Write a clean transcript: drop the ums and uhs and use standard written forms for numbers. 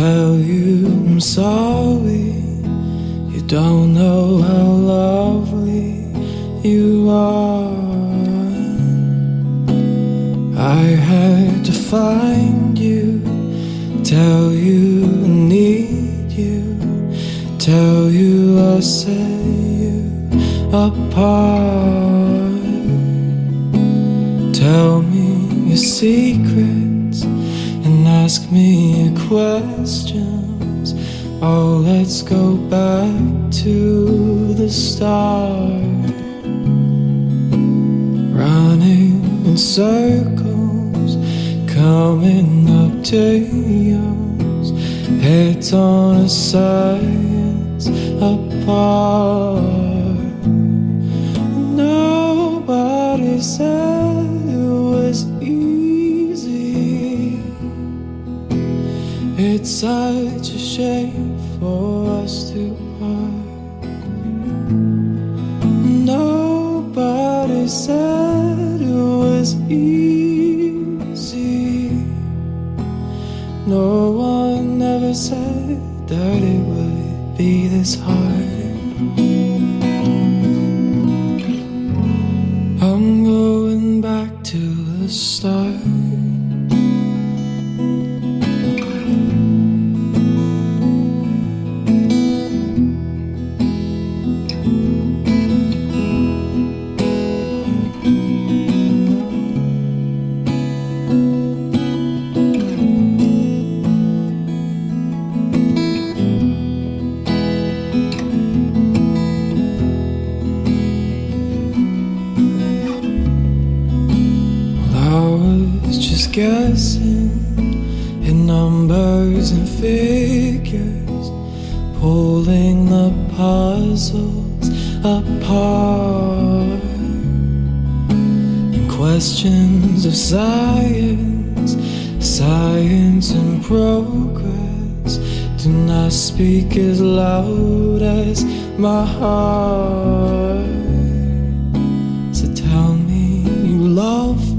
tell you I'm sorry. You don't know how lovely you are. I had to find you, tell you I need you, tell you I set you apart. Tell me your secrets and ask me your questions. Oh, let's go back to the start. Running in circles, coming up to yours, heads on a science apart. Nobody said it was easy. It's such a shame for us to part. Nobody said it was easy. No one ever said that it would be this hard. I'm going back to the start. Just guessing in numbers and figures, pulling the puzzles apart. In questions of science, science and progress, do not speak as loud as my heart. So tell me you love